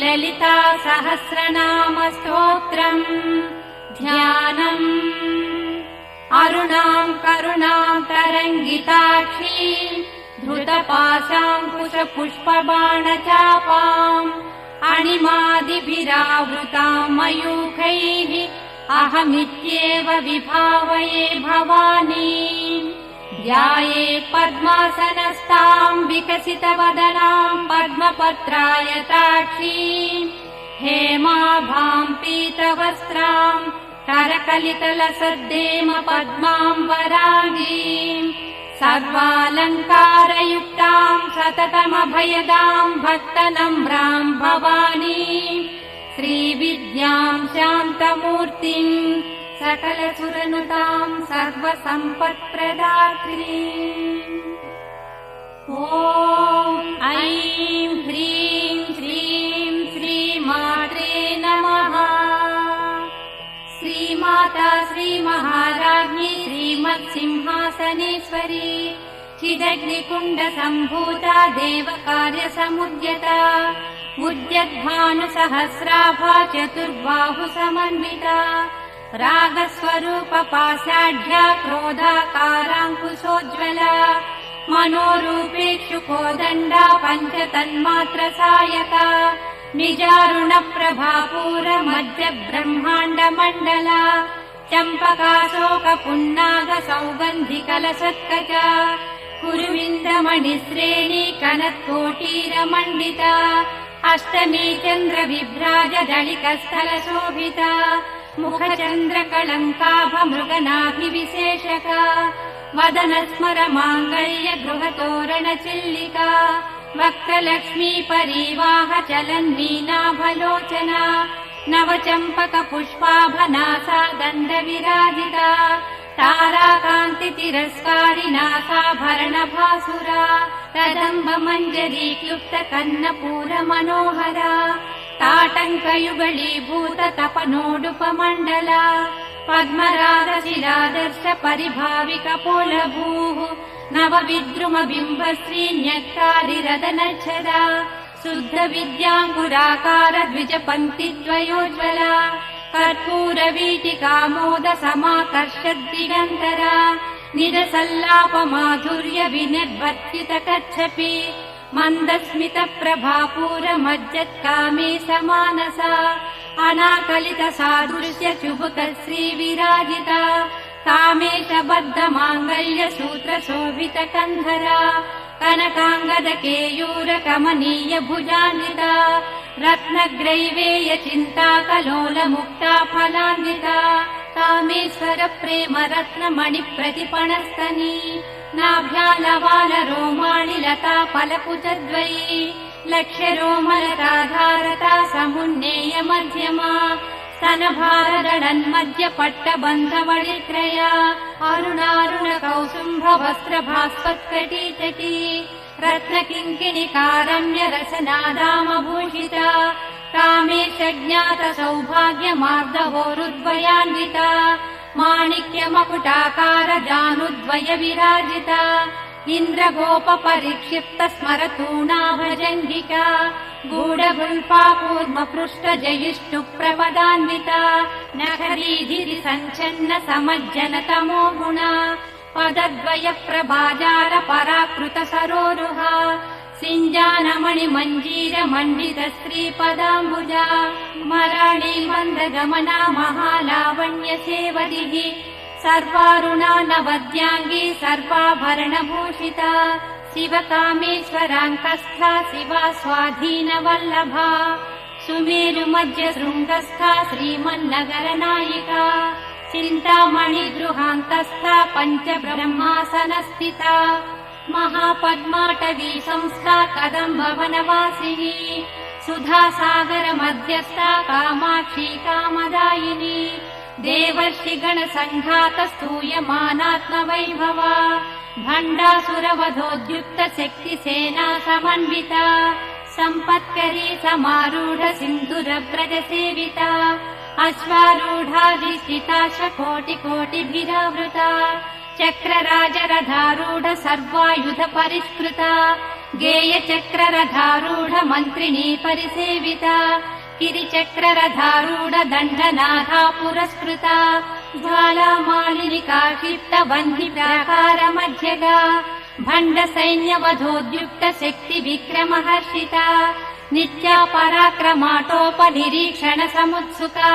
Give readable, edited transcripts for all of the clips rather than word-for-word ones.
ललिता सहस्रनाम स्तोत्रम् ध्यानम् अरुणाम् करुणाम् तरङ्गिताक्षी धृतपाशाङ्कुशपुष्पबाणचापाम् अणिमादिभिरावृताम् मयूखैः अहमित्येव विभावये भवानी ध्याये पद्मासनस्ताम् विकसितवदनाम् पद्मपत्रायताक्षीम् हेमाभाम् पीतवस्त्राम् करकलितलसद्देम पद्माम् वराङ्गीम् सर्वालङ्कारयुक्ताम् सततमभयदाम् भक्तनम्राम् भवानीम् श्रीविद्याम् शान्तमूर्तिम् सकलसुरनुताम् सर्वसम्पत्प्रदात्रीम् ॐ ऐं ह्रीं श्रीं श्रीमात्रे नमः। श्रीमाता श्रीमहाराज्ञी श्रीमत्सिंहासनेश्वरी चिदग्निकुण्डसम्भूता देवकार्यसमुद्यता उद्यद्भानुसहस्राभा चतुर्बाहुसमन्विता रागस्वरूपपाषाढ्या क्रोधाकाराङ्कुशोज्ज्वला मनोरूपेक्षुकोदण्डा पञ्चतन्मात्रसायका निजारुणप्रभापूरमध्यब्रह्माण्डमण्डला चम्पकाशोकपुन्नागसौगन्धिकलशत्कचा कुरुविन्दमणिश्रेणी कनत्कोटीरमण्डिता अष्टमी चन्द्रविभ्राजदलिकस्थलशोभिता मुखचन्द्रकलङ्काभमृगनाभिविशेषका वदनस्मरमाङ्गल्य गृहतोरणचिल्लिका वक्त्रलक्ष्मी परीवाह चलन्मीनाभलोचना नवचम्पकपुष्पाभनासा दण्डविराजिता ताराकान्तितिरस्कारि नासाभरणभासुरा कदम्बमञ्जरीक्लुप्तकर्णपूरमनोहरा ताटङ्कयुगलीभूत तपनोडुपमण्डला पद्मरागशिलादर्श परिभाविकपोलभूः नवविद्रुमबिम्बश्री न्यक्कारिरदनच्छदा शुद्धविद्याङ्कुराकार द्विजपङ्क्तिद्वयोज्ज्वला कर्पूरवीटिकामोद समाकर्षद्दिगन्तरा निरसल्लापमाधुर्य विनिर्वर्तितकच्छपि मन्दस्मितप्रभापूरमज्जत्कामे समानसा अनाकलितसादृश्य चुबुकश्रीविराजिता कामेशबद्धमाङ्गल्यसूत्रशोभितकन्धरा कनकाङ्गदकेयूरकमनीय भुजान्विता रत्नग्रैवेय चिन्ताकलोलमुक्ता फलान्विता कामेश्वर प्रेम रत्नमणिप्रतिपणस्तनी नाभ्यालवालरोमाणि लता फलकुचद्वयी लक्ष्यरोमलताधारता समुन्नेय मध्यमा स्तनभारदडन्मध्यपट्टबन्धवळित्रया अरुणारुणकौसुम्भवस्त्रभास्वत्कटीचटी रत्नकिङ्किणिकारम्य रसनादामभूषिता कामेशज्ञातसौभाग्यमार्दवोरुद्वयान्विता माणिक्यमकुटाकार जानुद्वय विराजिता इन्द्रगोपपरिक्षिप्त स्मरतूणाभजङ्गिका गूढगुल्पाकूर्मपृष्ठजयिष्टुप्रपदान्विता नखरीधिरि सञ्चन्न समज्जनतमो गुणा पदद्वय प्रभाजाल पराकृत सरोरुहा सिञ्जानमणिमञ्जीर मण्डित श्रीपदाम्बुजा मराळी मन्दगमना महालावण्य सेवदिः सर्वारुणा नवद्याङ्गी सर्वाभरणभूषिता शिवकामेश्वराङ्कस्था शिवा स्वाधीनवल्लभा सुमेरुमध्यशृङ्गस्था श्रीमन्नगरनायिका चिन्तामणिगृहान्तस्था पञ्चब्रह्मासनस्थिता महापद्माटवी संस्था कदम्बवनवासिनी सुधासागर मध्यस्था कामाक्षी कामदायिनी देवर्षिगणसङ्घात स्तूयमानात्मवैभवा भण्डासुरवधोद्युक्त शक्तिसेना समन्विता सम्पत्करी समारूढ सिन्धुरव्रजसेविता अश्वारूढाधिष्ठिता कोटिकोटिभिरावृता चक्रराजरथारूढ सर्वायुध परिष्कृता गेयचक्ररथारूढ मन्त्रिणी परिसेविता गिरिचक्ररथारूढ दण्डनाथा पुरस्कृता ज्वालामालिनिका क्षिप्तबन्धिप्राकारमध्यगा भण्ड सैन्यवधोद्युक्त शक्ति विक्रमहर्षिता नित्या पराक्रमाटोपनिरीक्षण समुत्सुका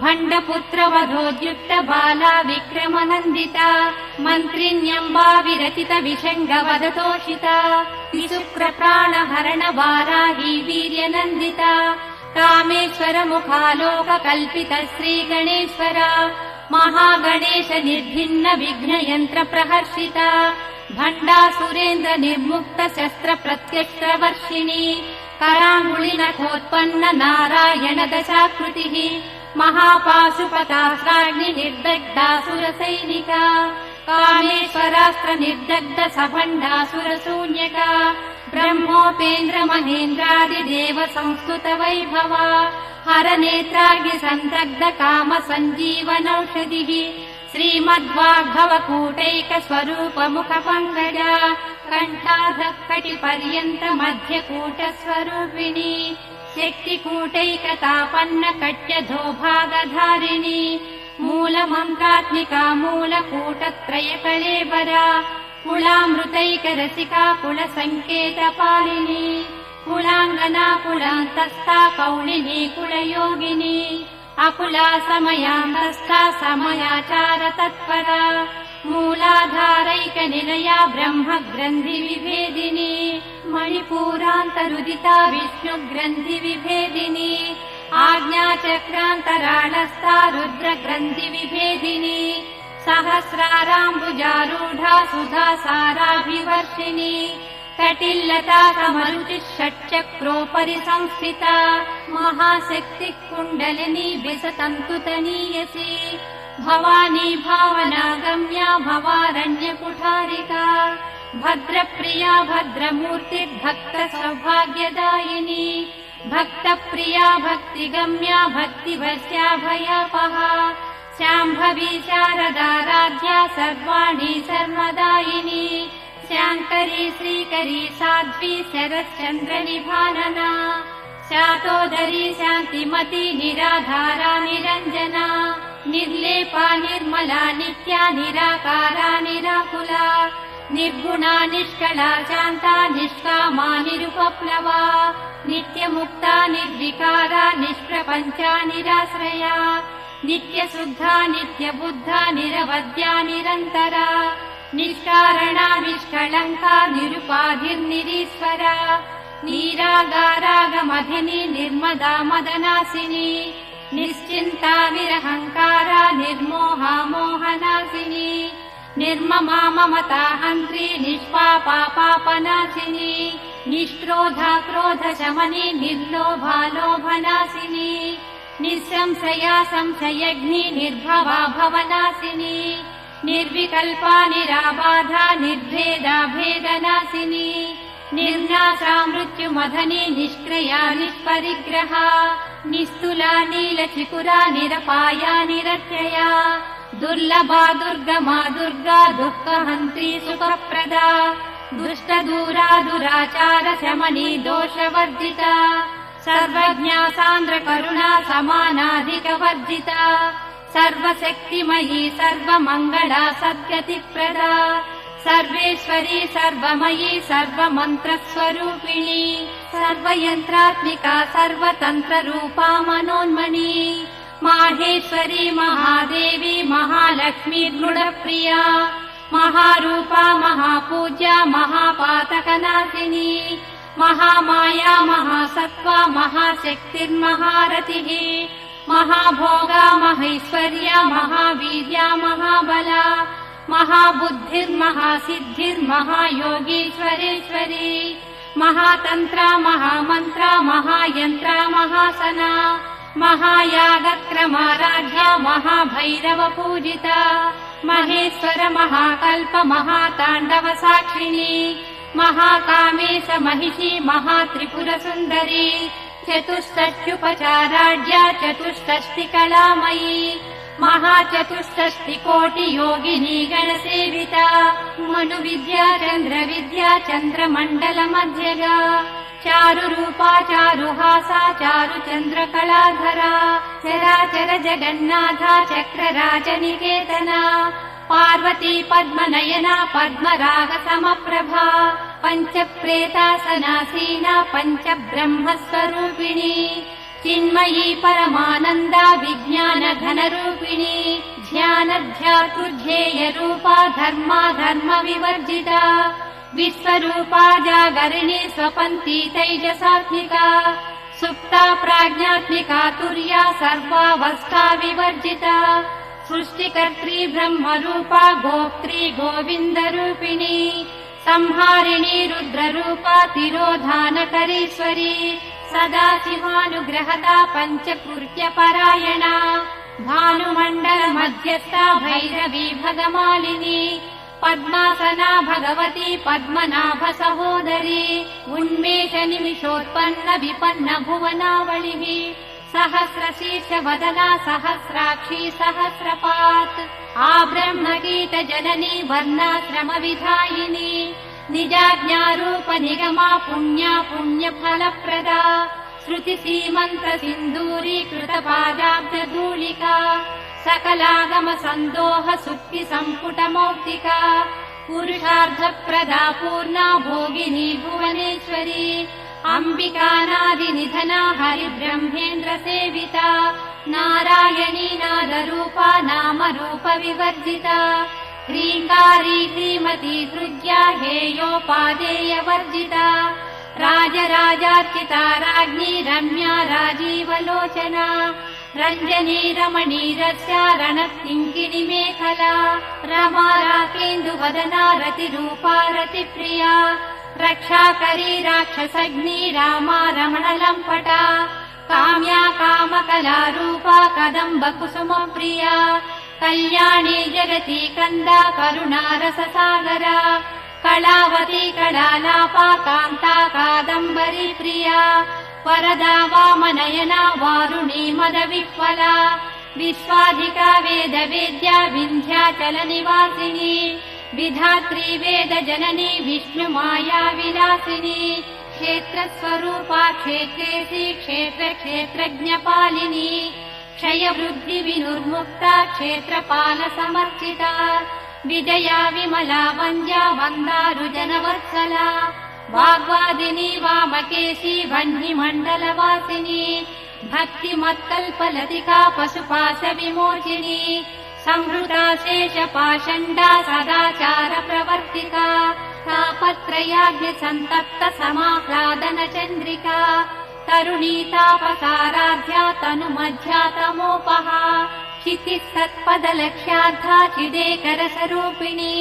भण्डपुत्रवधोद्युक्त बाला विक्रमनन्दिता मन्त्रिण्यम्बा विरचित विषङ्गवदतोषिता विशुक्रप्राणहरण वाराही वीर्यनन्दिता कामेश्वर मुखालोक कल्पित श्रीगणेश्वरा महागणेश निर्भिन्न विघ्नयन्त्र प्रहर्षिता भण्डासुरेन्द्र निर्मुक्त शस्त्र प्रत्यस्त्रवर्षिणी कराङ्गुलिनखोत्पन्न नारायण दशाकृतिः महापाशुपतास्त्राग्नि निर्दग्धासुरसैनिका कामेश्वरास्त्र निर्दग्ध सभण्डासुरशून्यका ब्रह्मोपेन्द्र महेन्द्रादिदेव संस्तुत वैभवा हरनेत्राग्नि सन्दग्ध काम सञ्जीवनौषधिः श्रीमद्वाग्भवकूटैक स्वरूप मुख पङ्कजा कण्ठाधः कटिपर्यन्त मध्यकूट स्वरूपिणी शक्तिकूटैकतापन्न कट्यधो भागधारिणी मूलमन्त्रात्मिका मूलकूटत्रय कलेबरा कुलामृतैक रसिका कुलसङ्केतपालिनी कुलाङ्गना कुलान्तस्था कौलिनी कुलयोगिनी अकुला समयान्तस्था समयाचार तत्परा मूलाधारैक निलया ब्रह्म ग्रन्थि विभेदिनी मणिपूरान्तरुदिता विष्णु ग्रन्थि विभेदिनी आज्ञाचक्रान्तराळस्था रुद्र ग्रन्थि विभेदिनी सहस्राराम्बुजारूढा सुधा साराभिवर्षिणी कटिल्लता समरुचिः षट्चक्रोपरि संस्थिता महाशक्तिः कुण्डलिनी विसतन्तुतनीयसी भवानी भावनागम्या भवारण्यकुठारिका भद्रप्रिया भद्रमूर्तिर्भक्त सौभाग्यदायिनी भक्तप्रिया भक्तिगम्या भक्तिवश्या भयापहा शाम्भवी शारदाराध्या सर्वाणि सर्वदायिनी शाङ्करी श्रीकरी साध्वी शरच्चन्द्रनिभानना शातोदरी शान्तिमती निराधारा निरञ्जना निर्लेपा निर्मला नित्या निराकारा निराकुला निर्गुणा निष्कला शान्ता निष्कामा निरुपप्लवा नित्यमुक्ता निर्विकारा निष्प्रपञ्चा निराश्रया नित्यशुद्धा नित्यबुद्धा निरवद्या निरन्तरा निष्कारणा निष्कलङ्का निरुपाधिर्निरीश्वरा नीरागारागमधिनी निर्मदा मदनासिनी निश्चिन्ता निरहङ्कारा निर्मोहा मोहनासिनी निर्ममा ममता हन्त्री निष्पापा पापनाशिनी निष्क्रोधा क्रोधशमनी निर्लोभा लोभनाशिनी निःसंशया संशयग्नि निर्भवा भवनाशिनी निर्विकल्पा निराबाधा निर्भेदा भेदनाशिनी निर्नाशा मृत्युमधनी निष्क्रिया निष्परिग्रहा निस्तुला नीलचिकुरा निरपाया निरत्यया दुर्लभा दुर्गमा दुर्गा दुःखहन्त्री सुखप्रदा दुष्टदूरा दुराचार शमनी दोषवर्जिता सर्वज्ञा सान्द्रकरुणा समानाधिकवर्जिता सर्वशक्तिमयी सर्वमङ्गला सद्गतिप्रदा सर्वेश्वरी सर्वमयी सर्वमन्त्रस्वरूपिणी सर्वयन्त्रात्मिका सर्वतन्त्ररूपा मनोन्मनी माहेश्वरी महादेवी महालक्ष्मी गुणप्रिया महारूपा महापूज्या महापातकनाशिनी महामाया महासत्त्वा महाशक्तिर्महारतिः महाभोगा महैश्वर्या महावीर्या महाबला महाबुद्धिर्महासिद्धिर्महायोगीश्वरेश्वरी महातन्त्रा महामन्त्रा महायन्त्रा महासना महायागक्रमाराध्या महाभैरव पूजिता महेश्वर महाकल्प महाताण्डव साक्षिणी महाकामेश महिषी महात्रिपुरसुन्दरी चतुष्षष्ट्युपचाराढ्या चतुष्षष्टिकलामयी महाचतुष्षष्टिकोटियोगिनी गणसेविता मनुविद्या चन्द्रविद्या चन्द्रमण्डलमध्यगा चारुरूपा चारुहासा चारुचन्द्रकलाधरा चराचर जगन्नाथा चक्रराजनिकेतना पार्वती पद्मनयना पद्मरागसमप्रभा पञ्चप्रेतासनासीना पञ्चब्रह्मस्वरूपिणी चिन्मयी परमानन्दा विज्ञानघनरूपिणी ध्यानध्यातृध्येयरूपा धर्मा धर्मविवर्जिता विश्वरूपा जागरिणी स्वपन्ती तैजसात्मिका सुप्ता प्राज्ञात्मिका तुर्या सर्वावस्था विवर्जिता सृष्टिकर्त्री ब्रह्मरूपा गोप्त्री गोविन्दरूपिणी संहारिणी रुद्ररूपा तिरोधानकरीश्वरी सदा शिवानुग्रहदा पञ्चकृत्यपरायणा भानुमण्डलमध्यस्था भैरवी भगमालिनी पद्मासना भगवती पद्मनाभ सहोदरी उन्मेष निमिषोत्पन्न विपन्न भुवनावलिः सहस्रशीर्ष वदना सहस्राक्षी सहस्रपात् आब्रह्मकीट जननी वर्णाश्रम विधायिनी निजाज्ञारूप निगमा पुण्या पुण्यफलप्रदा श्रुतिसीमन्त्र सिन्दूरीकृत पादाब्जधूलिका सकलागम सन्दोह सुक्ति सम्पुट मौक्तिका पुरुषार्थप्रदा पूर्णा भोगिनी भुवनेश्वरी अम्बिकानादिनिधना हरिब्रह्मेन्द्र सेविता नारायणी नादरूपा नामरूप विवर्जिता ह्रीङ्कारी श्रीमती हृद्या हेयोपादेयवर्जिता राजराजार्चिता राज्ञी रम्या राजीवलोचना रञ्जनी रमणीरस्या रणकिङ्किणी मेखला रमा राकेन्दुवदना रतिरूपा रतिप्रिया रक्षाकरी राक्षसग्नी रामा रमणलम्पटा काम्या कामकलारूपा कदम्बकुसुमप्रिया कल्याणी जगती कन्दा करुणा रससागरा कलावती कलालापा कान्ता कादम्बरी प्रिया वरदा वामनयना वारुणी मदविह्वला विश्वाधिका वेदवेद्या विन्ध्याचलनिवासिनी विधात्री वेदजननी विष्णुमाया विलासिनी क्षेत्रस्वरूपा क्षेत्रेशी क्षेत्रक्षेत्रज्ञपालिनी क्षयवृद्धिविनुर्मुक्ता क्षेत्रपालसमर्चिता विजया विमला वन्द्या वन्दारुजनवत्सला वाग्वादिनी वामकेशी वह्निमण्डलवासिनी भक्तिमत्कल्पलतिका पशुपाशविमोचिनी संहृता शेषपाषण्डा सदाचारप्रवर्तिका तापत्रयाग्निसन्तप्त समाह्लादनचन्द्रिका तरुणी तापसाराध्या तनुमध्या तमोपहा क्षितिसत्पदलक्ष्यार्था चिदेकरसरूपिणी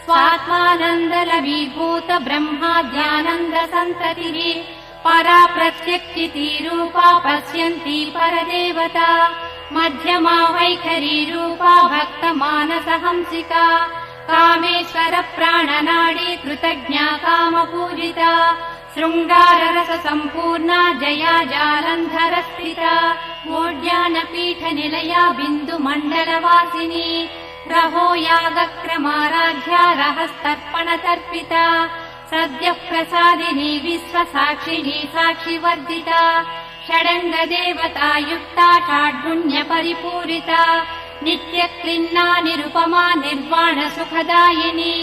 स्वात्मानन्दलवीभूत ब्रह्माद्यानन्दसन्ततिः परा प्रत्यक्षितिरूपा पश्यन्ती परदेवता मध्यमा वैखरी रूपा भक्तमानसहंसिका कामेश्वर प्राणनाडी कृतज्ञा कामपूजिता शृङ्गाररस सम्पूर्णा जया जालन्धरस्थिता मोड्यानपीठनिलया बिन्दुमण्डलवासिनी रहो यागक्रमाराध्या रहस्तर्पणतर्पिता सद्यः प्रसादिनी विश्वसाक्षिणी साक्षिवर्जिता षडङ्गदेवता युक्ता षड्गुण्यपरिपूरिता नित्यक्लिन्ना निरुपमा निर्वाणसुखदायिनी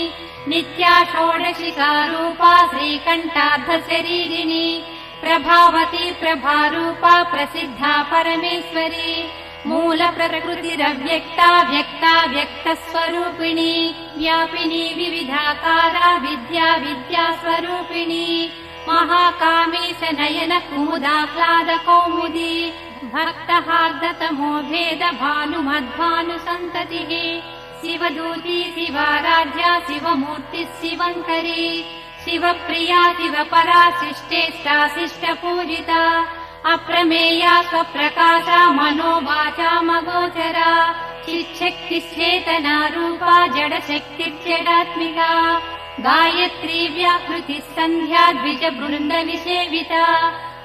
नित्या षोडशिकारूपा श्रीकण्ठार्धशरीरिणी प्रभावती प्रभारूपा प्रसिद्धा परमेश्वरी मूलप्रकृतिरव्यक्ता व्यक्ता व्यक्तस्वरूपिणी व्यापिनी विविधाकारा विद्या विद्यास्वरूपिणी महाकामेश नयन कुमुदाह्लादकौमुदी भक्तहार्दतमो भेद भानुमद्भानुसन्ततिः शिवदूती शिवाराध्या शिवमूर्तिः शिवङ्करी शिवप्रिया शिवपरा शिष्टेष्टा शिष्टपूजिता अप्रमेया स्वप्रकाशा मनोवाचामगोचरा चिच्छक्तिश्चेतना रूपा जडशक्तिर्जडात्मिका गायत्री व्याकृतिः सन्ध्या द्विजबृन्दविसेविता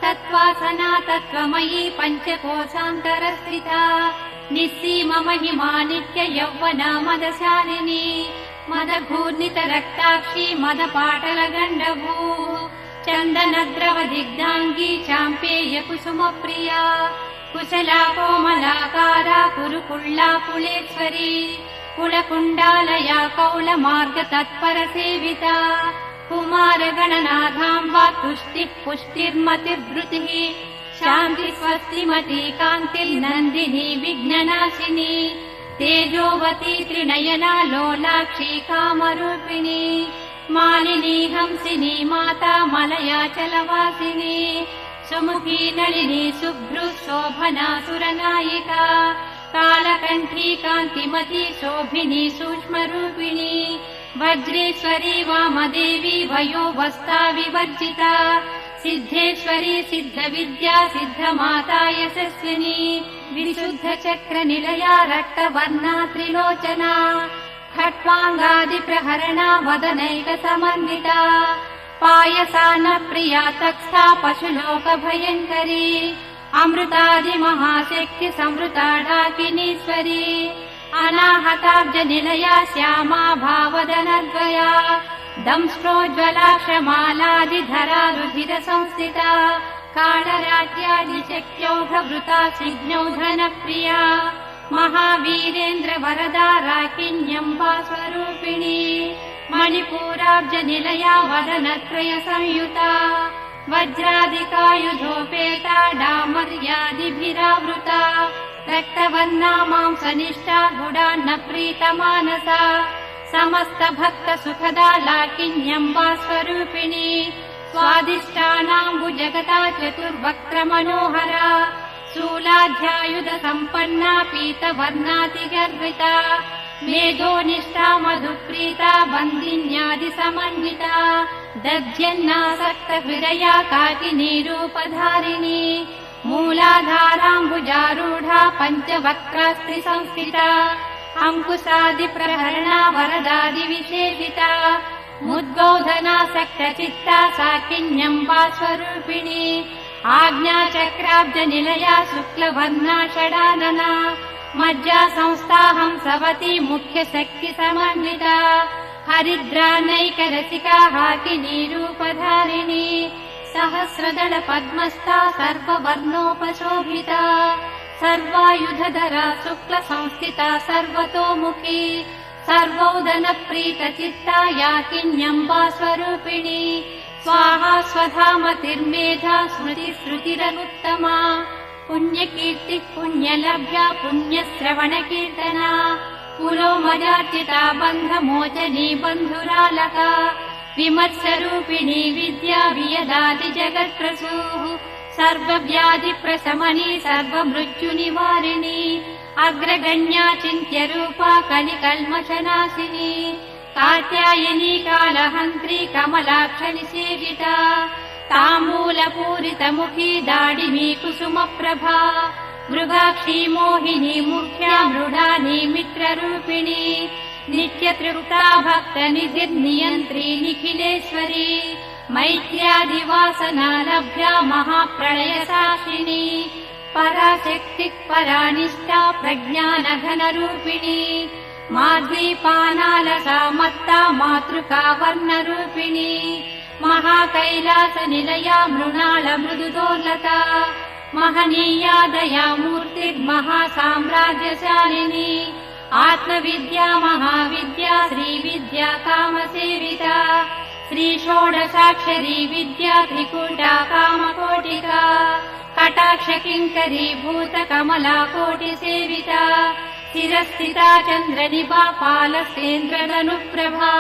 तत्त्वासना तत्त्वमयी पञ्चकोशान्तरस्थिता निस्सीम महिमा नित्य यौवना मदशालिनी मदघूर्णित रक्ताक्षी मदपाटल गण्डभूः चन्दनद्रव दिग्धाङ्गी चाम्पेय कुसुम प्रिया कुशला कोमलाकारा कुरुकुल्ला कुलेश्वरी कुलकुण्डालया कौलमार्ग तत्पर सेविता कुमारगणनाथाम्बा तुष्टिः पुष्टिर्मतिर्धृतिः शान्ति स्वस्तिमती कान्तिर्नन्दिनी विघ्ननाशिनी तेजोवती त्रिनयना लोलाक्षी कामरूपिणी मालिनी हंसिनी माता मलयाचलवासिनी सुमुखी नलिनी शुभ्रु शोभना सुरनायिका कालकण्ठी कान्तिमती शोभिनी सूक्ष्मरूपिणी वज्रेश्वरी वामदेवी वयोवस्था विवर्जिता सिद्धेश्वरी सिद्धविद्या सिद्धमाता यशस्विनी विशुद्धचक्रनिलया रक्तवर्णा त्रिलोचना खट्वाङ्गादिप्रहरणा वदनैकसमन्विता पायसान्नप्रिया तत्स्था पशुलोकभयङ्करी अमृतादिमहाशक्ति संवृता डाकिनीश्वरी अनाहताब्जनिलया श्यामा भावदनद्वया दंष्ट्रोज्ज्वलाक्षमालादिधरा रुधिर संस्थिता कालराज्यादिशक्त्यौघवृता सिज्ञौधनप्रिया महावीरेन्द्र वरदा राकिन्यम्बा स्वरूपिणी मणिपूराब्जनिलया वदनत्रय संयुता वज्रादिकायुधोपेता डामर्यादिभिरावृता रक्तवर्णा मांसनिष्ठा गुडान्न प्रीतमानसा समस्त भक्त सुखदा लाकिन्यम्बा स्वरूपिणी स्वादिष्टानाम्बुजगता चतुर्वक्त्र मनोहरा शूलाध्यायुध सम्पन्ना पीतवर्णातिगर्विता मेधोनिष्ठा मधुप्रीता बन्दिन्यादि समन्विता दध्यन्नासक्त हृदया काकिनी रूपधारिणी मूलाधाराम्बुजारूढा पञ्चवक्त्रास्त्रि संस्थिता अंकुशादिप्रहरणा वरदादिविशेषिता मुद्बोधनासक्तचित्ता साकिन्यम्बा स्वरूपिणी आज्ञाचक्राब्जनिलया शुक्लवर्णा षडानना मज्जा संस्था हंसवती मुख्यशक्ति समन्विता हरिद्रा नैकरसिका हाकिनी रूपधारिणी सहस्रदल पद्मस्था सर्ववर्णोपशोभिता सर्वायुधधरा शुक्ल संस्थिता सर्वतोमुखी सर्वोदनप्रीतचित्ता याकिन्यम्बा स्वरूपिणी स्वाहा स्वधामतिर्मेधा स्मृतिश्रुतिरनुत्तमा पुण्यकीर्तिः पुण्यलभ्या पुण्यश्रवणकीर्तना पुरोमजार्चिता बन्धमोचनी बन्धुरालका विमर्शरूपिणी विद्या वियदादि जगत्प्रसूः सर्वव्याधिप्रशमनी सर्वमृत्युनिवारिणी अग्रगण्या चिन्त्यरूपा कलिकल्मषनाशिनी कात्यायनी कालहन्त्री कमलाक्षनिषेविता ताम्बूलपूरितमुखी दाडिमी कुसुमप्रभा मृगाक्षी मोहिनी मुख्या मृडानी मित्ररूपिणी नित्यतृप्ता भक्तनिधिर्नियन्त्री निखिलेश्वरी मैत्र्यादिवासना लभ्या महाप्रलयसाक्षिणी पराशक्तिः परानिष्ठा प्रज्ञानघनरूपिणी माध्वीपानालसा मत्ता मातृका वर्णरूपिणी महाकैलासनिलया मृणालमृदुदोर्लता महनीया दयामूर्तिर्महासाम्राज्यशालिनी आत्मविद्या महाविद्या श्रीविद्या कामसेविता श्रीषोडशाक्षरी विद्या त्रिकूटा कामकोटिका कटाक्षकिङ्करी भूतकमला कोटिसेविता शिरस्थिता चन्द्रनिभा पालस्तेन्द्रदनुप्रभा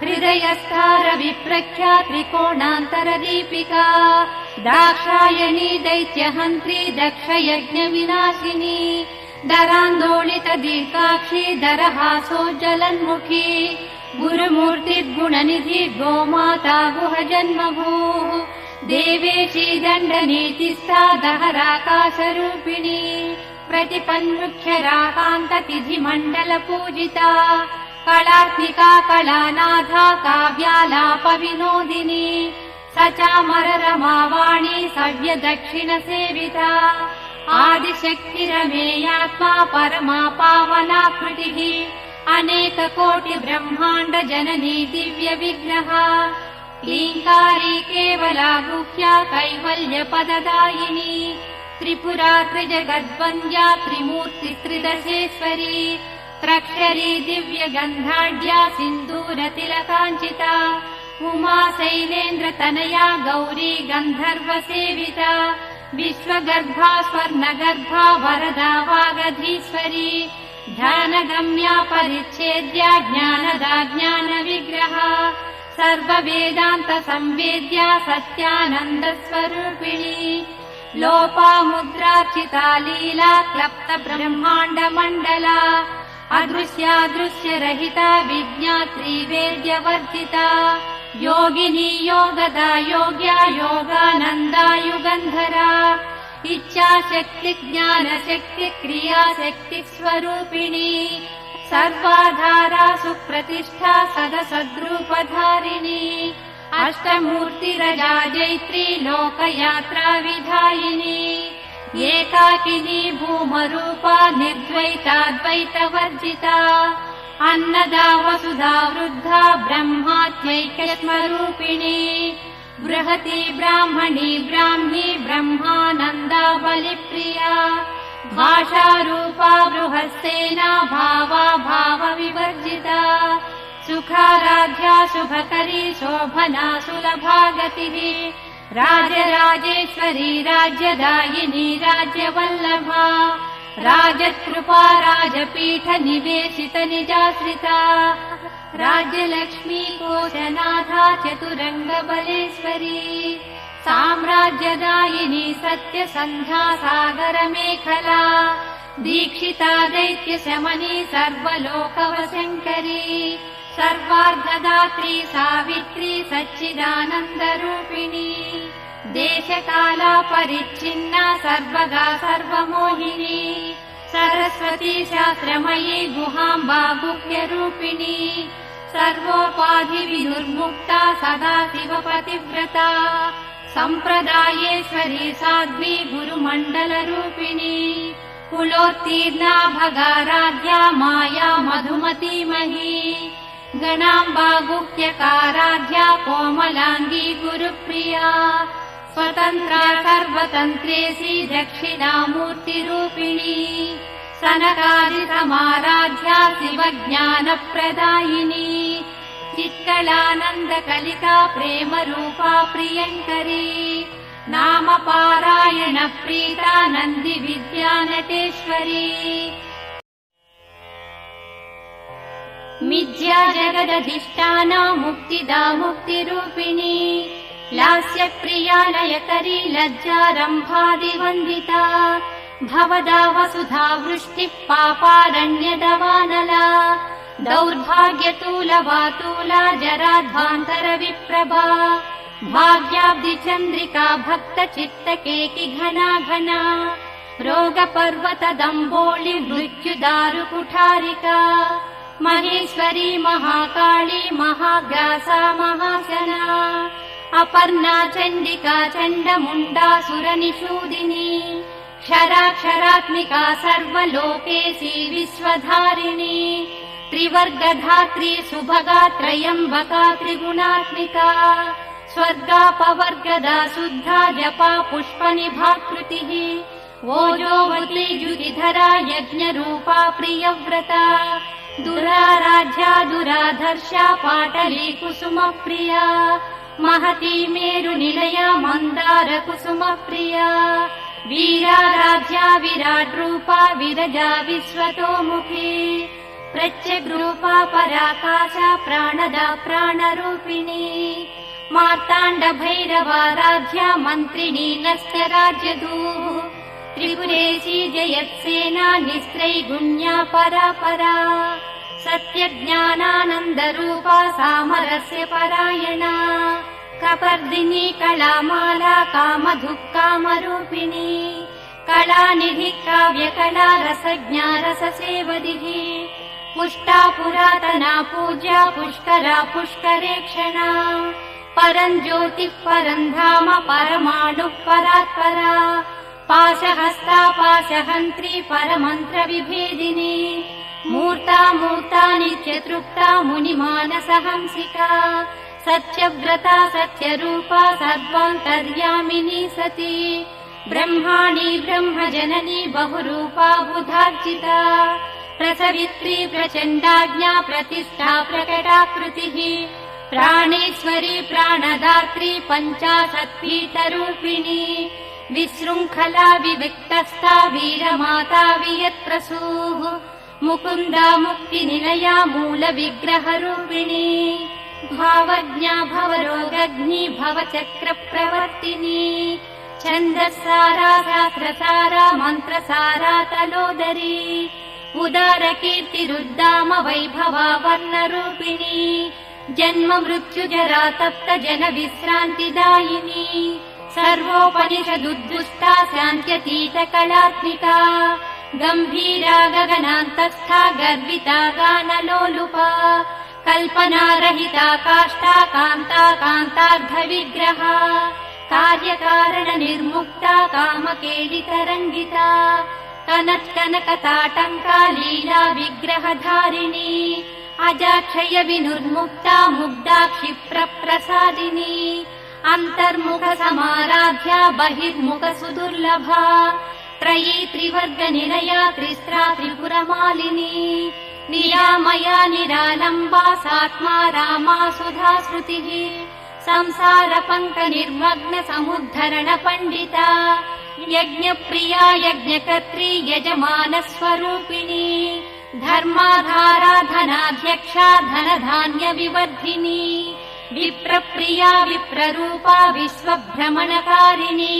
हृदयस्था विप्रख्या त्रिकोणान्तरदीपिका दाक्षायणी दैत्यहन्त्री दक्षयज्ञविनाशिनी दरान्दोलित दीर्घाक्षी दरहासोज्जलन्मुखी गुरुमूर्तिर्गुणनिधि गोमाता गुहजन्मभूः देवेशी दण्डनीतिस्था दहराकाशरूपिणी प्रतिपन्मुख्यराकान्ततिथिमण्डलपूजिता कलात्मिका कलानाथा काव्यालापविनोदिनी सचामररमावाणी सव्यदक्षिणसेविता आदिशक्तिरमेयात्मा परमा पावनाकृतिः अनेककोटि ब्रह्माण्ड जननी दिव्य विग्रह ह्रीङ्कारी केवला गुह्या कैवल्यपददायिनी त्रिपुरा त्रिजगद्वन्द्या त्रिमूर्ति त्रिदशेश्वरी त्रक्षरी दिव्यगन्धाढ्या सिन्दूरतिलकाञ्चिता उमा शैलेन्द्रतनया गौरी गन्धर्वसेविता विश्वगर्भा स्वर्णगर्भा वरदा वागधीश्वरी ध्यानगम्या परिच्छेद्या ज्ञानदा ज्ञानविग्रहा सर्ववेदान्तसंवेद्या सत्यानन्दस्वरूपिणी लोपामुद्रार्चिता लीला क्लप्त ब्रह्माण्डमण्डला अदृश्यादृश्यरहिता विज्ञात्री वेद्यवर्जिता योगिनी योगदा योग्या योगानन्दा युगन्धरा इच्छाशक्ति ज्ञानशक्ति क्रियाशक्ति स्वरूपिणी सर्वाधारा सुप्रतिष्ठा सदसद्रूपधारिणी अष्टमूर्तिरजा जैत्री लोकयात्रा विधायिनी एकाकिनी भूमरूपा निर्द्वैताद्वैतवर्जिता अन्नदा वसुधा वृद्धा ब्रह्मात्मैक्यस्वरूपिणी बृहती ब्राह्मणी ब्राह्मी ब्रह्मानन्दा बलिप्रिया भाषारूपा बृहत्सेना भावा भावविवर्जिता सुखाराध्या शुभकरी शोभना सुलभा गतिः राजराजेश्वरी राज्यदायिनी राज्यवल्लभा राजकृपा राजपीठ निवेशित निजाश्रिता राज्यलक्ष्मी कोशनाथा चतुरङ्गबलेश्वरी साम्राज्यदायिनी सत्यसन्ध्या सागरमेखला दीक्षिता दैत्यशमनी सर्वलोकवशङ्करी सर्वार्धदात्री सावित्री सच्चिदानन्दरूपिणी देशकाला परिच्छिन्ना सर्वगा सर्वमोहिनी सरस्वती शास्त्रमयी गुहाम्बा गुह्यरूपिणी सर्वोपाधिविदुर्मुक्ता सदा शिवपतिव्रता सम्प्रदायेश्वरी साध्वी गुरुमण्डलरूपिणी कुलोत्तीर्णा भगाराध्या माया मधुमतीमही गणाम्बा गुह्यकाराध्या कोमलाङ्गी गुरुप्रिया स्वतन्त्रा सर्वतन्त्रेशी दक्षिणामूर्तिरूपिणी सनकादिसमाराध्या शिवज्ञानप्रदायिनी चित्कलानन्दकलिका प्रेमरूपा प्रियङ्करी नामपारायण प्रीता नन्दिविद्यानटेश्वरी मिथ्या जगदधिष्ठाना मुक्तिदा मुक्तिरूपिणी लास्यप्रिया लयकरी लज्जारम्भादिवन्दिता भवदा वसुधा वृष्टिः पापारण्यदवानला दौर्भाग्यतूलवातूला जराध्वान्तरविप्रभा भाग्याब्धिचन्द्रिका भक्तचित्तकेकि घना घना रोगपर्वतदम्बोळि मृत्युदारुकुठारिका महेश्वरी महाकाली महाग्रासा महाशना अपर्णा चण्डिका चण्डमुण्डा सुरनिषूदिनी क्षराक्षरात्मिका सर्वलोकेशी विश्वधारिणी त्रिवर्गधात्री सुभगा त्रयम्बका त्रिगुणात्मिका स्वर्गापवर्गदा शुद्धा जपा पुष्पनिभाकृतिः ओजोवती जुतिधरा यज्ञरूपा प्रियव्रता दुराराध्या दुराधर्षा पाटली कुसुमप्रिया महती मेरुनिलया मन्दार कुसुमप्रिया वीराराध्या विराट्रूपा विरजा विश्वतोमुखी प्रत्यग्रूपा पराकाशा प्राणदा प्राणरूपिणी मार्ताण्डभैरवाराध्या मन्त्रिणी नस्तराज्यदूः त्रिपुरेशी जयत्सेना निस्त्रैगुण्या परापरा सत्यज्ञानानन्दरूपा सामरस्य परायणा कपर्दिनी कलामाला कामधुक्कामरूपिणी कलानिधिः काव्यकला रसज्ञा रससेवदिः पुष्टा पुरातना पूज्या पुष्करा पुष्करेक्षणा परं ज्योतिः परं धाम परमाणुः परात्परा पाशहस्ता पाशहन्त्री परमन्त्रविभेदिनी मूर्ता मूर्ता नित्यतृप्ता मुनिमानसहंसिका सत्यव्रता सत्यरूपा सर्वान्तर्यामिनी सती ब्रह्माणि ब्रह्मजननी बहुरूपा बुधार्जिता प्रसवित्री प्रचण्डाज्ञा प्रतिष्ठा प्रकटाकृतिः प्राणेश्वरी प्राणदात्री पञ्चाशत्पीठरूपिणी विशृङ्खला विविक्तस्था वीरमाता वियत्प्रसूः मुकुन्दा मुक्तिनिलया मूलविग्रहरूपिणी भावज्ञा भवरोगग्नि भवचक्रप्रवर्तिनी छन्दस्सारा शास्त्रसारा मन्त्रसारा तलोदरी उदारकीर्तिरुद्दाम वैभवा वर्णरूपिणी जन्म मृत्युजरा तप्त जन विश्रान्तिदायिनी सर्वोपनिषदुद्दुष्टा शान्त्यतीतकलात्मिका गम्भीरा गगनान्तस्था गर्विता गानलोलुपा कल्पनारहिता काष्ठा कान्ता कान्तार्धविग्रहा कार्यकारणनिर्मुक्ता कामकेलितरङ्गिता कनत्कनकताटङ्का लीला विग्रहधारिणी अजाक्षय विनुर्मुक्ता मुग्धा क्षिप्रप्रसादिनी अन्तर्मुख समाराध्या बहिर्मुख सुदुर्लभा त्रयी त्रिवर्गनिलया त्रिस्त्रा त्रिपुरमालिनी निरामया निरालम्बा सात्मा रामा सुधा श्रुतिः संसारपङ्क निर्मग्न समुद्धरण पण्डिता यज्ञप्रिया यज्ञकर्त्री यजमानस्वरूपिणी धर्माधारा धनाध्यक्षा धनधान्यविवर्धिनी विप्रप्रिया विप्ररूपा विश्वभ्रमणकारिणी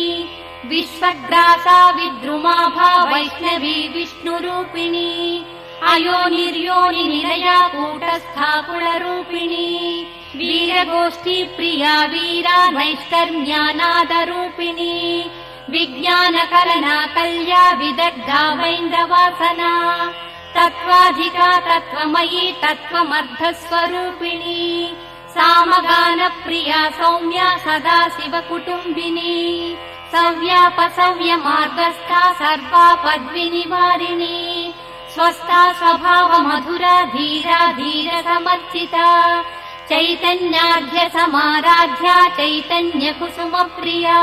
विश्वग्रासा विद्रुमाभा वैष्णवी विष्णुरूपिणी अयोनिर्योनिनिलया कूटस्था कुलरूपिणी वीरगोष्ठी प्रिया वीरा नैष्कर्म्यानादरूपिणी विज्ञानकलना कल्या विदग्धा वैन्दवासना तत्त्वाधिका तत्त्वमयी तत्त्वमर्धस्वरूपिणी सामगानप्रिया सौम्या सदा शिवकुटुम्बिनी सव्यापसव्यमार्गस्था सर्वापद्विनिवारिणी स्वस्था स्वभावमधुरा धीरा धीरसमर्चिता चैतन्याढ्य समाराध्या चैतन्यकुसुमप्रिया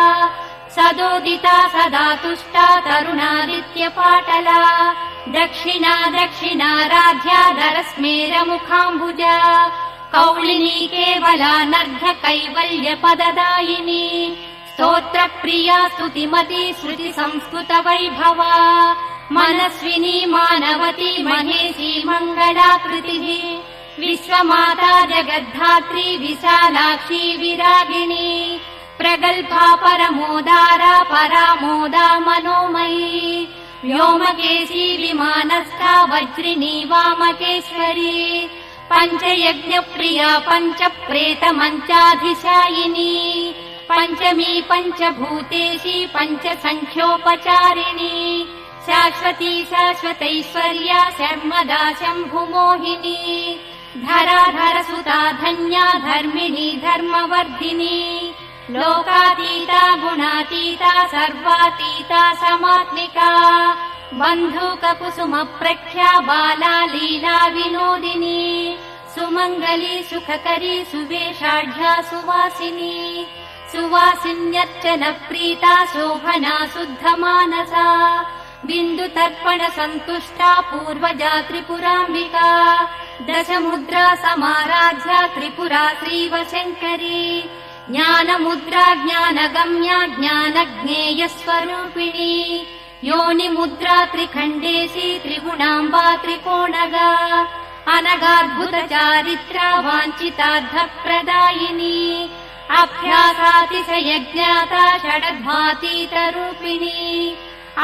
सदोदिता सदा तुष्टा तरुणादित्यपाटला दक्षिणा दक्षिणाराध्या धरस्मेरमुखाम्बुजा कौलिनी केवला नर्घ कैवल्यपददायिनी स्तोत्रप्रिया स्तुतिमती श्रुति संस्कृत वैभवा मनस्विनी मानवती महेशी मङ्गलाकृतिः विश्वमाता जगद्धात्री विशालाक्षी विरागिणी प्रगल्भा परमोदारा परामोदा मनोमयी व्योमकेशी विमानस्था वज्रिणी वामकेश्वरी पञ्चयज्ञप्रिया पञ्चप्रेतमञ्चाधिशायिनी पञ्चमी पञ्चभूतेशी पञ्चसङ्ख्योपचारिणी शाश्वती शाश्वतैश्वर्या शर्मदा शम्भुमोहिनी धराधरसुता धन्या धर्मिणी धर्मवर्धिनी लोकातीता गुणातीता सर्वातीता समात्मिका बन्धुककुसुमप्रख्या बाला लीला विनोदिनी सुमङ्गली सुखकरी सुवेशाढ्या सुवासिनी सुवासिन्यर्चनप्रीता शोभना शुद्धमानसा बिन्दुतर्पण सन्तुष्टा पूर्वजा त्रिपुराम्बिका दशमुद्रा समाराध्या त्रिपुरा श्रीवशङ्करी ज्ञानमुद्रा ज्ञानगम्या ज्ञानज्ञेयस्वरूपिणी योनिमुद्रा त्रिखण्डेशी त्रिगुणाम्बा त्रिकोणगा अनगाद्भुतचारित्रा वाञ्छितार्थप्रदायिनी अभ्यासातिशयज्ञाता षडध्वातीतरूपिणी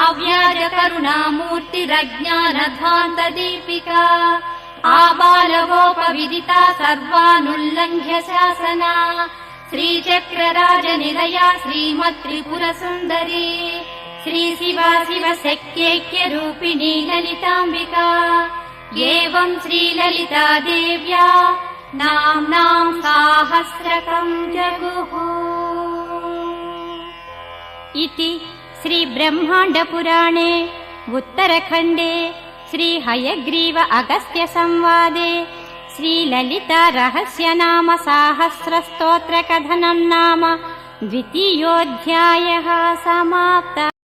अव्याजकरुणामूर्तिरज्ञानध्वान्तदीपिका आबालगोपविदिता सर्वानुल्लङ्घ्य शासना श्रीचक्रराजनिलया श्रीमत्त्रिपुरसुन्दरी श्रीशिवा शिवशक्त्यैक्यरूपिणी ललिताम्बिका एवं श्रीललिता देव्या नाम्नां साहस्रकं जगुः इति श्रीब्रह्माण्डपुराणे उत्तरखण्डे श्रीहयग्रीव अगस्त्यसंवादे श्रीललितारहस्यनाम साहस्रस्तोत्रकथनं नाम द्वितीयोऽध्यायः समाप्तः।